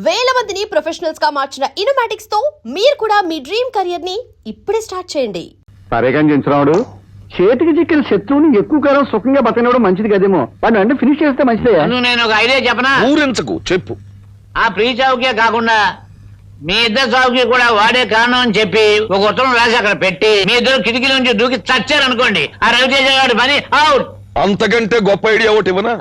వేల మందిని ప్రొఫెషనల్స్ గా మార్చిన ఇనోమాటిక్స్ తో మీరు కూడా మీ డ్రీమ్ కెరియర్ ని ఇప్పుడే స్టార్ట్ చేయండి. సరేగాని చించరావుడు, చేతికి చిక్కిన శత్రువుని ఎక్కువ కాలం సుఖంగా బతకడం మంచిది కదేమో. వాడిని అంటే ఫినిష్ చేస్తే మంచిదే. నేను ఒక ఐడియా చెప్పనా? ఊరించకు, చెప్పు. ఆ ప్రీ చావుకే కాకుండా మీ ఇద్దరు చావుకి కూడా వాడే కారణం అని చెప్పి ఒక ఉత్తరం రాసి అక్కడ పెట్టి మీ ఇద్దరు కిటికీ నుంచి దూకి చచ్చారనుకోండి, ఆ రవితేజ గారి పని అవుట్. అంతకంటే గొప్ప ఐడియా ఒకటి ఇవ్వనా?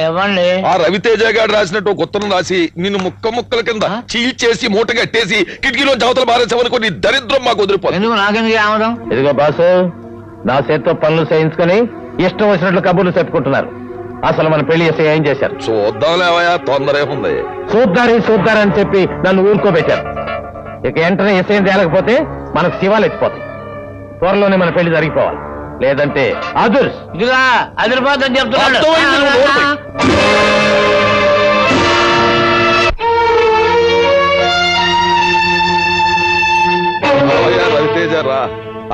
ఇవ్వండి. ఆ రవితేజ గారు రాసినట్టు ఒక ఉత్తరం రాసి నిన్ను ముక్కల కింద చీల్చేసి మూట కట్టేసి కిటికీలో జావతలు బారేసామనుకో, నీ దరిద్రం మాకు వదిలిపోతుంది. ఎందుకు నాకెందుకు ఆమదం? ఇదిగో బాసు, నా చేత్తో పనులు చేయించుకొని ఇష్టం వచ్చినట్లు కబుర్లు చెప్పుకుంటున్నారు. అసలు మన పెళ్లి చేసి ఏం చేశారు? చూద్దాంలేవయా, తొందర ఏముంది. చూద్దారని చెప్పి నన్ను ఊరుకోబెట్టారు. ఇక వెంటనే ఎస్ఐం తేలకపోతే మనకు శివాలు ఎత్తిపోతాయి. త్వరలోనే మన పెళ్లి జరిగిపోవాలి, లేదంటే అదుర్స్. ఇదిగా అదిరిపోతుందని చెప్తున్నాడు. అర్థమైంది, నువ్వు నోరు రవితేజ రా.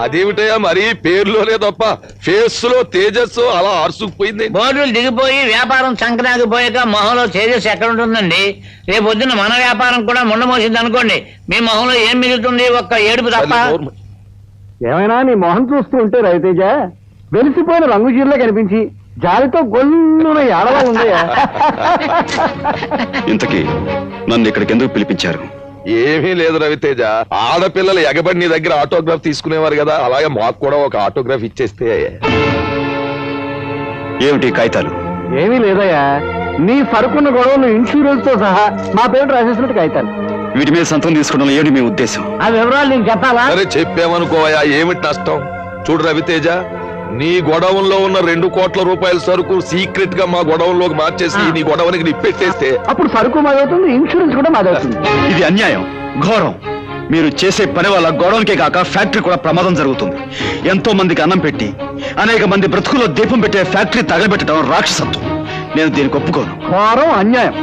అదేమిటయ్యా, మరి పేరులోనే తప్ప ఫేస్ లో తేజస్సు అలా ఆర్సుకుపోయింది. బోర్డులు దిగిపోయి వ్యాపారం సంక్రాంతిపోయాక మొహంలో తేజస్ ఎక్కడ ఉంటుందండి? రేపు పొద్దున్న మన వ్యాపారం కూడా ముండమోసింది అనుకోండి, మీ మొహంలో ఏం మిగులుతుంది? ఒక్క ఏడుపు తప్ప. ఏమైనా నీ మొహం చూస్తూ ఉంటే రవితేజ వెలిసిపోయిన రంగు చీరలో కనిపించి జాలితో గొల్లున ఏడవా ఉందయ్యా. ఇంతకీ నన్ను ఇక్కడికి ఎందుకు పిలిపించారు? ఏమీ లేదు రవితేజ, ఆడపిల్లలు ఎగబడి నీ దగ్గర ఆటోగ్రాఫ్ తీసుకునేవారు కదా, అలాగే మాకు కూడా ఒక ఆటోగ్రాఫ్ ఇచ్చేస్తే. ఏమిటి కాగితాలు? ఏమీ లేదయ్యా, నీ సరుకున్న గొడవలు ఇన్సూరెన్స్ తో సహా మా పేరు రాసేసినట్టు కాగితాలు. వీటి మీద సంతకం తీసుకోవడం ఏమిటి మీ ఉద్దేశం? ఆ వివరాలు నేను చెప్పాలా? సరే చెప్పామనుకోవయా, ఏమిటి నష్టం? చూడు రవితేజ, నీ గొడవంలో ఉన్న 2 కోట్ల రూపాయల సరుకు సీక్రెట్ గా మా గొడవంలోకి మార్చేసి నీ గొడవనికి నిప్పెట్టేస్తే అప్పుడు సరుకు మాదవుతుంది, ఇన్సూరెన్స్ కూడా మాదవుతుంది. ఇది అన్యాయం, ఘోరం. మీరు చేసే పని వల్ల గొడవనికే కాక ఫ్యాక్టరీ కూడా ప్రమాదం జరుగుతుంది. ఎంతో మందికి అన్నం పెట్టి అనేక మంది బ్రతుకుల్లో దీపం పెట్టే ఫ్యాక్టరీ తగలబెట్టడం రాక్షసత్వం. నేను దీనికి ఒప్పుకోను. ఘోరం, అన్యాయం.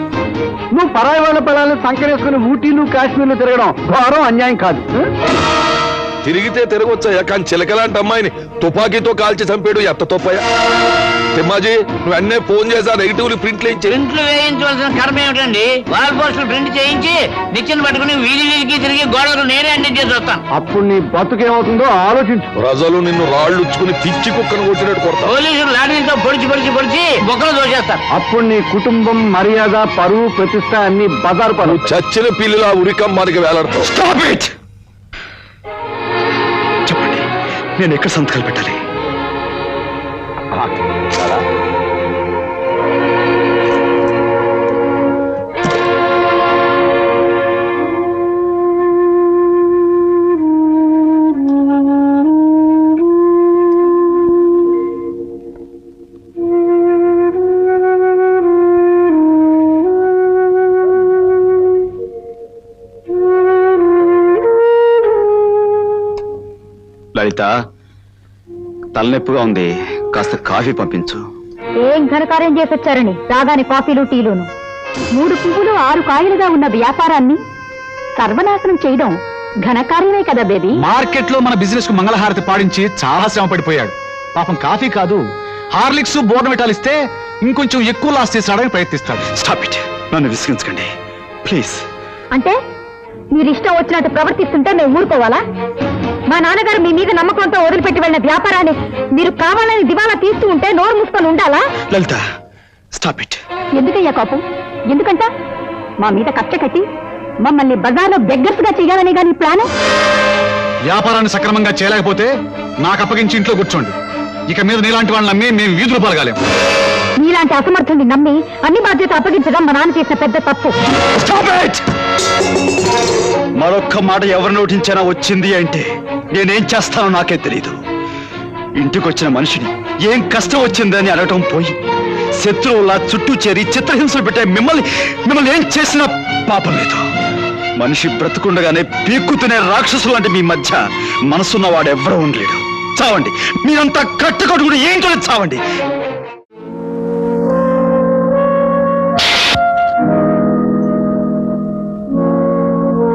నువ్వు పరాయి వాళ్ళ పొలాలను సంకరేసుకుని ఊటీలు కాశ్మీర్లు తిరగడం ఘోరం, అన్యాయం కాదు. తిరిగితే తిరగొచ్చాయా, కానీ చిలకలాంటి అమ్మాయిని తుపాకీతో కాల్చి చంపేడు ఎత్త తోపయ్యా. తిమ్మాజీ, నువ్వు అన్నే ఫోన్ చేసి ఆ నెగిటివ్లు ప్రింట్లు ప్రింట్లు వేయించవలసిన కర్మ ఏమిటండి? వాల్ పోస్టులు ప్రింట్ చేయించి నిచ్చెన పట్టుకుని వీధి వీధికి తిరిగి గోడలు నేనే అంటించేసి వస్తాను. అప్పుడు నీ బతుకేమవుతుందో ఆలోచించు. ప్రజలు నిన్ను రాళ్ళుచ్చుకుని పిచ్చి కుక్కను కొట్టినట్టు కొడతారు. పోలీసులు లాఠీలతో పొడిచి బొక్కలు దోచేస్తారు. అప్పుడు నీ కుటుంబం, మర్యాద, పరువు, ప్రతిష్ట అన్ని బజారు పడు. చచ్చిన పిల్లులా ఉరికమ్మానికి వేలాడతావు. చెప్పండి, నేను ఎక్కడ సంతకాలు పెట్టాలి? లలిత, తలనొప్పిగా ఉంది, కాస్త కాఫీ పంపించు. ఏం ఘనకార్యం చేసొచ్చారని రాగానే కాఫీలు టీలును. 3 పువ్వులు 6 కాయలుగా ఉన్న వ్యాపారాన్ని సర్వనాశనం చేయడం ఘనకార్యమే కదా బేబీ. మార్కెట్ లో మన బిజినెస్ కు మంగళహారతి పాడించి చాలా శ్రమ పడిపోయాడు. పాపం కాఫీ కాదు, హార్లిక్స్, బోర్నవిటాలు ఇస్తే ఇంకొంచెం ఎక్కువ లాస్ చేసాడని ప్రయత్నిస్తాడు. స్టాప్ ఇట్, నన్ను విసిగించకండి ప్లీజ్. అంటే మీరు ఇష్టం వచ్చినట్టు ప్రవర్తిస్తుంటే మేము ఊరుకోవాలా? మా నాన్నగారు మీ మీద నమ్మకంతో వదిలిపెట్టి వెళ్ళిన వ్యాపారాన్ని మీరు కావాలని దివాలా తీస్తూ ఉంటే నోరు మూసుకొని ఉండాలా? లలిత, స్టాప్ ఇట్. ఎందుకయ్యా కోపం? ఎందుకంట మా మీద కచ్చ కట్టి మమ్మల్ని బజార్లో బెగ్గర్స్ గా చేయాలని గాని ప్లాన్? వ్యాపారాన్ని సక్రమంగా చేయలేకపోతే నాకు అప్పగించి ఇంట్లో కూర్చోండి. ఇక మీద నీలాంటి వాళ్ళని నమ్మి మేము వీధులు పాల్గాలేము. నీలాంటి అసమర్థుల్ని నమ్మి అన్ని బాధ్యత అప్పగించడం మా నాన్న చేసిన పెద్ద తప్పు. మరొక్క మాట ఎవరు నోటించినా వచ్చింది అంటే నేనేం చేస్తానో నాకే తెలీదు. ఇంటికొచ్చిన మనిషిని ఏం కష్టం వచ్చిందని అడగటం పోయి శత్రువులా చుట్టూ చేరి చిత్రహింసలు పెట్టే మిమ్మల్ని ఏం చేసినా పాపం లేదు. మనిషి బ్రతుకుండగానే పీక్కుతునే రాక్షసులు అంటే మీ మధ్య మనసున్న వాడు ఎవరూ ఉండలేడు. చావండి, మీరంతా కట్టుకట్టుకుని ఏంటో చావండి.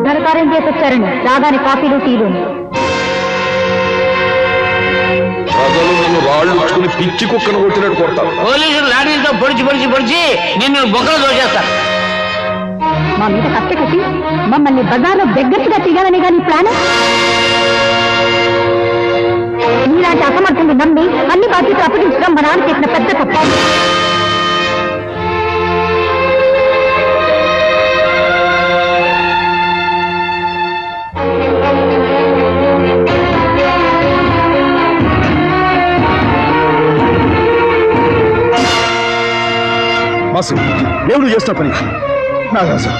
ఘనకార్యం చేసొచ్చారని రాగానే కాఫీలు టీలును. ప్రజలు నన్ను రాళ్ళు ఉచ్చుకుని పిచ్చి కుక్కను కొట్టినట్టు కొడతారు. పోలీసులు లాఠీలతో పొడిచి నిన్ను బొక్కలు దోచేస్తారు. మా మీద కష్ట కట్టి మమ్మల్ని బజార్లో దగ్గరగా చేయాలని కానీ ప్లాన్ మీలాంటి అసమర్థుల్ని నమ్మి అన్ని బాధ్యతలు అప్పగించడం మా నాన్న చేసిన పెద్ద తప్పు. బాసు దేవుడు చేస్తున్న పని నాగరాజు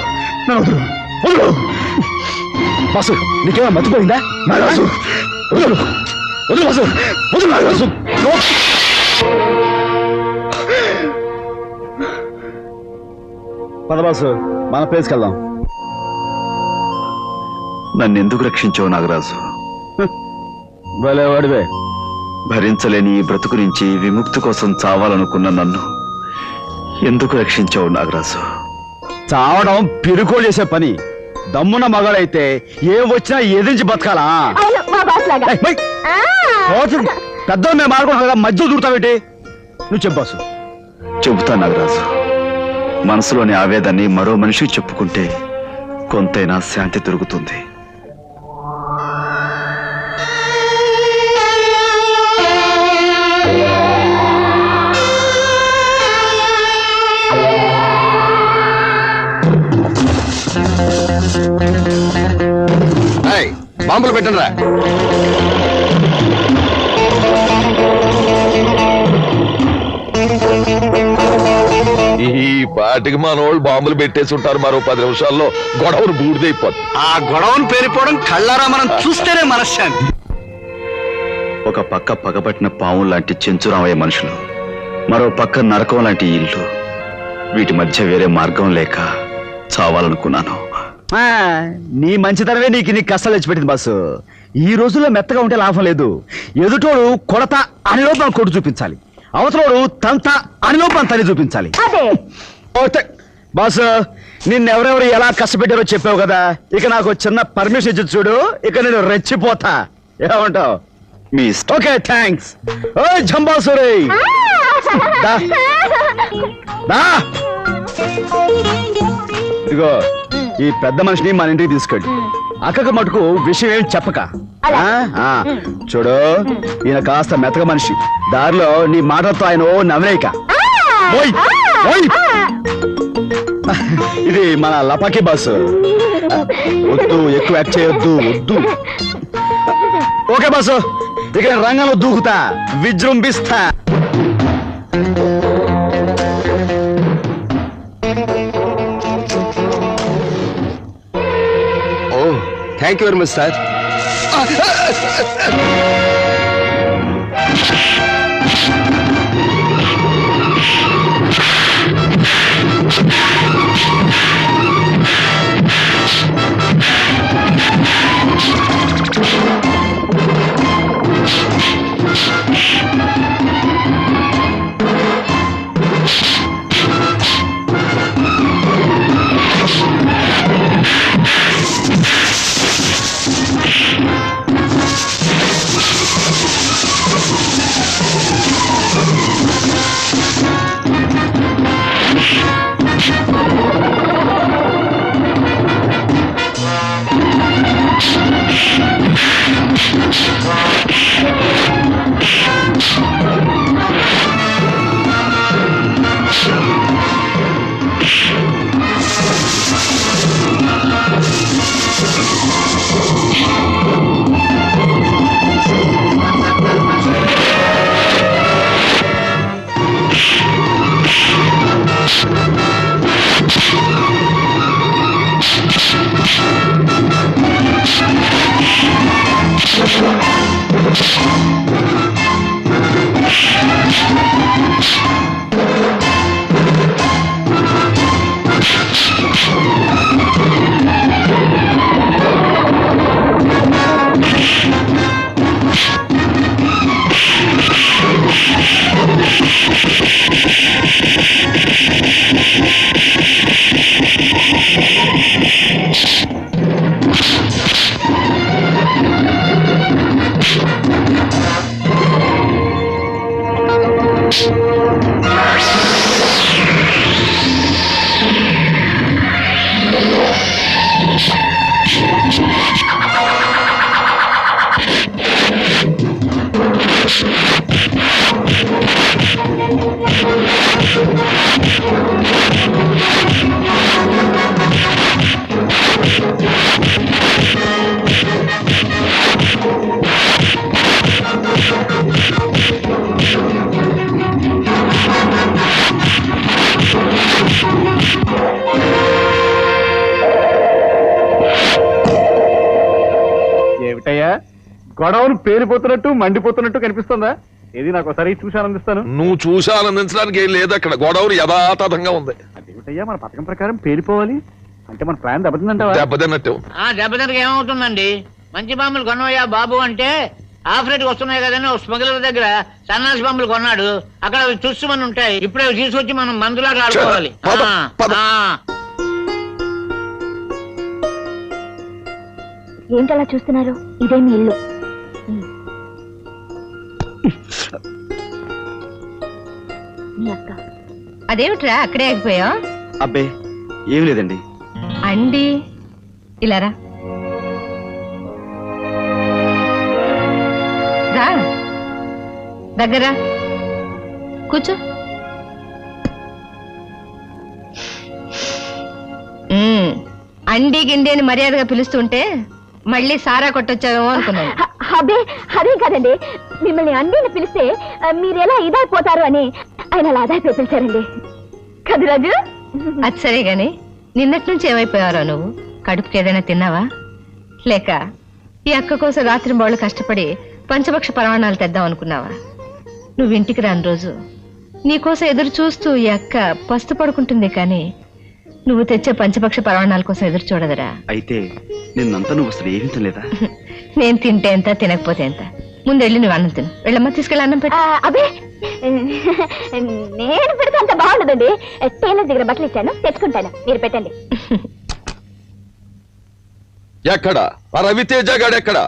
నన్ను వదులు వదులు బాసు నీకేమో మర్చిపోయిందా నాగరాజు వదులు వదులు బాసు వదులు నాగరాజు పద బాసు మన ప్లేస్కి వెళ్దాం. నన్ను ఎందుకు రక్షించావు నాగరాజు? భలే వాడివే. భరించలేని ఈ బ్రతుకు నుంచి విముక్తి కోసం చావాలనుకున్న నన్ను ఎందుకు రక్షించావు నాగరాజు? చావడం పిరుకోలు చేసే పని. దమ్మున్న మగాడైతే ఏం వచ్చినా ఎదిరించి బతకాలా? పెద్ద మేము ఆడుకున్నాం కదా, మధ్య దూరుతావేటి? నువ్వు చెప్పాసు. చెబుతా నాగరాజు. మనసులోని ఆవేదాన్ని మరో మనిషికి చెప్పుకుంటే కొంతైనా శాంతి దొరుకుతుంది. బాంబులు పెట్టండి రా. ఈ పాటికి మనోళ్ళు బాంబులు పెట్టేసి ఉంటారు. మరో 10 నిమిషాల్లో గొడవను బూడిదైపోతుంది. ఆ గొడవను పేరిపోవడం కళ్ళారా మనం చూస్తేనే మనశ్శాంతి. ఒక పక్క పగబట్టిన పాము లాంటి చెంచురామయ్య మనుషులు, మరో పక్క నరకం లాంటి ఇల్లు. వీటి మధ్య వేరే మార్గం లేక చావాలనుకున్నాను. నీ మంచితనమే నీకు కష్టాలు తెచ్చిపెట్టింది బాసు. ఈ రోజుల్లో మెత్తగా ఉంటే లాభం లేదు. ఎదుటోడు కొడత అని లోపల కొడు చూపించాలి, అవతలోడు తంత అని లోపల తని చూపించాలి. బాసు నిన్నెవరెవరు ఎలా కష్టపెట్టారో చెప్పావు కదా, ఇక నాకు చిన్న పర్మిషన్ ఇచ్చి చూడు, ఇక నేను రెచ్చిపోతా. ఏమంటావు? మీ ఓకే థ్యాంక్స్. ఓ జంబాసురే ఇదిగో ఈ పెద్ద మనిషిని మన ఇంటికి తీసుకెళ్ళి అక్కకు మటుకు విషయం ఏం చెప్పక. చూడు ఈయన కాస్త మెత్తగా మనిషి, దారిలో నీ మాటలతో ఆయన నవ్వేయక. ఇది మన లపాకి బాసు. వద్దు, ఎక్కువ యాక్ట్ చేయొద్దు, వద్దు. ఓకే బాసు, ఇక రంగంలో దూకుతా, విజృంభిస్తా. Thank you very much sir. ఏమిటయ్యా గొడవను పేలిపోతున్నట్టు మండిపోతున్నట్టు కనిపిస్తుందా? ఏది నాకు ఒకసారి చూసి ఆనందిస్తాను. నువ్వు చూసి ఆనందించడానికి ఏం లేదు, అక్కడ గొడవలు యథాతథంగా ఉంది. అదేమిటయ్యా మన పథకం ప్రకారం పేలిపోవాలి అంటే మన ప్లాన్ దెబ్బతిందంటావా? దెబ్బతిన్నట్టు దెబ్బతినకి ఏమవుతుందండి? మంచి బాంబులు కొనవయ్యా బాబు అంటే ఆఫ్ రేట్ వస్తున్నాయి కదని ఒక స్మగ్లర్ దగ్గర సన్నాసి బాంబులు కొన్నాడు. అక్కడ అవి చూసుమని ఉంటాయి. ఇప్పుడే అవి తీసుకొచ్చి మనం మందులాగా ఆడుకోవాలి. పద, పద. ఏంటలా చూస్తున్నారు? ఇదే మీ ఇల్లు. మీ అక్క. అదేమిట్రా అక్కడే ఆగిపోయా? అబ్బే ఏం లేదండి. అండి ఇలారా రా, దగ్గర కూర్చో. అండి గిండి అని మర్యాదగా పిలుస్తుంటే మళ్ళీ సారా కొట్టొచ్చావేమో అనుకున్నాను. అదే అదే కదండి, మిమ్మల్ని అండిని పిలిస్తే మీరెలా ఇదైపోతారు అని ఆయన అలా అదైపోయి పిలిచారండి కదా రాజు. అది సరే గాని నిన్నటి నుంచి ఏమైపోయారో నువ్వు? కడుపుకి ఏదైనా తిన్నావా? లేక ఈ అక్క కోసం రాత్రి బౌళ్ళు కష్టపడి పంచపక్ష పరమాణాలు తెద్దాం అనుకున్నావా? నువ్వు ఇంటికి రాని రోజు నీకోసం ఎదురు చూస్తూ ఈ అక్క పస్తు పడుకుంటుంది, కానీ నువ్వు తెచ్చే పంచపక్ష పరమాణాల కోసం ఎదురు చూడదురా. అయితే నిన్నంతా నువ్వు అసలు ఏమీ తినలేదా? నేను తింటే ఎంత తినకపోతే ఎంత. ముందెళ్ళి నువ్వు అన్నం తిను. వెళ్ళమ్మా, తీసుకెళ్ళి అన్నం పెట్టు. అదే నేను పెడితే అంత బాగుండదండి. టైలర్ దగ్గర బట్టలు ఇచ్చాను, తెచ్చుకుంటాను, మీరు పెట్టండి. ఎక్కడ ఆ రవితేజ గాడు? ఎక్కడ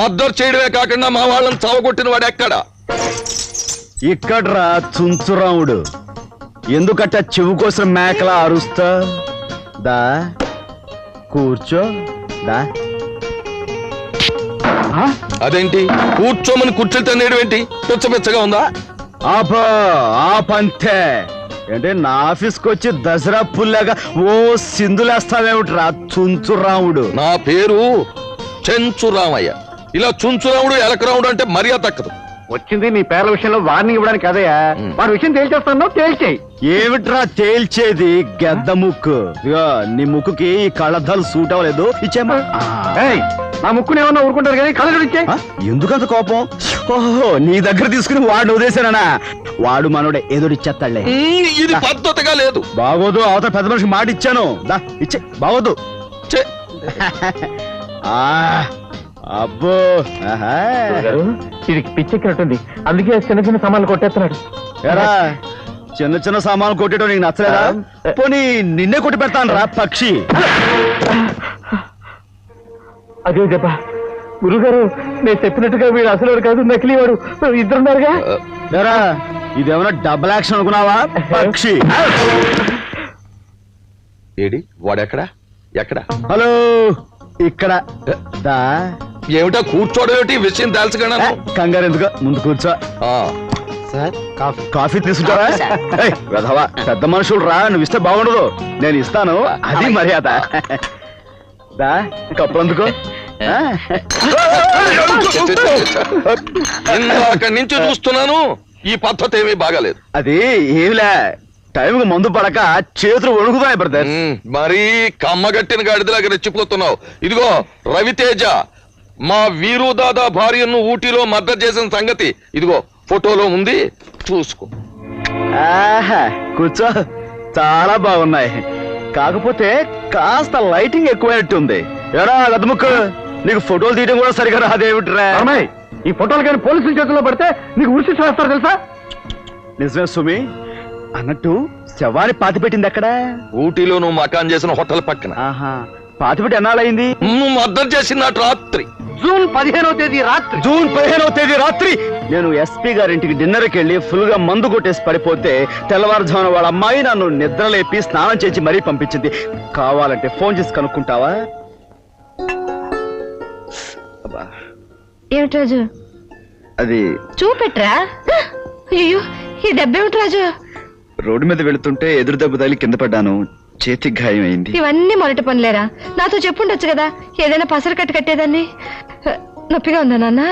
మద్దతు చేయడమే కాకుండా మా వాళ్ళని చావగొట్టిన వాడు ఎక్కడ? ఇక్కడ్రా చుంచురాముడు. ఎందుకట్ట చెవు కోసం మేకలా అరుస్తా? దా కూర్చో దా. అదేంటి కూర్చోమని కుర్చీలు తినేయడం ఏంటి? పిచ్చపిచ్చగా ఉందా? ఆపంతే అంటే నా ఆఫీస్కి వచ్చి దసరా పుల్లాగా ఓ సింధులేస్తావేమిట్రా చుంచురాముడు? నా పేరు చెంచురామయ్య. ఇలా చుంచురాముడు ఎలకరాముడు అంటే మర్యాద తక్కదు. వచ్చింది నీ పేర్ల విషయంలో వార్నింగ్ ఇవ్వడానికి కదయా. వారి విషయం తేల్చేస్తాను, తేల్చేయి. ఏమిట్రా తేల్చేది? గెద్ద ముక్కు. ఇగో నీ ముక్కుకి ఈ కళ్ళద్దాలు సూట్ అవ్వలేదు, ఇచ్చేమా. నా ముక్కుని ఏమన్నా ఊరుకుంటారు కానీ కళ్ళ ఇచ్చే. ఎందుకంత కోపం? ఓహో, నీ దగ్గర తీసుకుని వాడిని వదిలేశానా? వాడు మనోడే ఎదురిచ్చేస్తాడులే. ఇది పద్ధతిగా లేదు. బాగోదు, అవతల పెద్ద మనిషికి మాట ఇచ్చాను. దా ఇచ్చే. బాగోదు. ఛే. అబ్బో ఇది పిచ్చెక్కినట్టుంది, అందుకే చిన్న చిన్న సామాన్లు కొట్టేస్తున్నాడు. ఎరా చిన్న చిన్న సామాన్లు కొట్టేయడం నీకు నచ్చలేదా? పోనీ నిన్నే కొట్టి పెడతాను రా పక్షి. అదే చెప్ప గురుగారు, నేను చెప్పినట్టుగా వీడు అసలు కాదు, నకిలీ వాడు. ఇద్దరున్నారుగా. ఎరా ఇదేమన్నా డబుల్ యాక్షన్ అనుకున్నావా పక్షి? ఏడి వాడెక్కడ? ఎక్కడ? హలో, ఇక్కడ దా. ఏమిటా కూర్చోవడం ఏమిటి? విషయం తెలుసుకున్నా. కంగారు ఎందుకు, ముందు కూర్చో. కాఫీ తీసుకుంటారా? వెధవా, పెద్ద మనుషులు రా, నువ్వు ఇస్తే బాగుండదు. నేను ఇస్తాను, అది మర్యాద. దా కప్పు అందుకో. అక్కడి నుంచి చూస్తున్నాను, ఈ పద్ధతి ఏమీ బాగాలేదు. అది ఏమిలే, టైంకి మందు పడక చేతులు ఒడుగుతాయి బ్రదర్. మరీ కమ్మగట్టిన గాడిదలాగా రెచ్చిపోతున్నావు. ఇదిగో రవితేజ, మా వీరు దాదా భార్యను ఊటీలో మర్డర్ చేసిన సంగతి ఇదిగో ఫోటోలో ఉంది, చూసుకో. ఆహా, కూర్చో. చాలా బాగున్నాయి, కాకపోతే కాస్త లైటింగ్ ఎక్కువైనట్టుంది. ఎరా గద్దముక్కు, నీకు ఫోటోలు తీయడం కూడా సరిగా రాదేమిట్రా? ఈ ఫోటోలు కానీ పోలీసుల చేతుల్లో పడితే నీకు ఉరిసి చేస్తారు తెలుసా? నిజమే సుమి. అన్నట్టు శవాన్ని పాతి పెట్టింది ఎక్కడ? ఊటీలో నువ్వు మకాన్ చేసిన హోటల్ పక్కన. ఆహా, పాతి పెట్టి ఎన్నాళ్ళయింది? నువ్వు మర్డర్ చేసిన రాత్రి జూన్ 15వ తేదీ రాత్రి. జూన్ 15వ తేదీ రాత్రి నేను ఎస్పీ గారింటికి డిన్నర్కి వెళ్ళి ఫుల్ గా మందు కొట్టేసి పడిపోతే తెల్లవారుజామున వాళ్ళ అమ్మాయి నన్ను నిద్రలేపి స్నానం చేసి మరీ పంపించింది. కావాలంటే ఫోన్ చేసి కనుక్కుంటావా? అబ్బా, ఏమిటి రాజు? అది చూపెట్రా. అయ్యో, ఈ దెబ్బ ఏమిటి రాజు? రోడ్డు మీద వెళుతుంటే ఎదురు దెబ్బ తగిలి కింద పడ్డాను, చేతికి గాయమైంది. ఇవన్నీ మొదటి పనులేరా? నాతో చెప్పుండొచ్చు కదా, ఏదైనా పసరు కట్టు కట్టేదాన్ని. నొప్పిగా ఉందా నాన్న?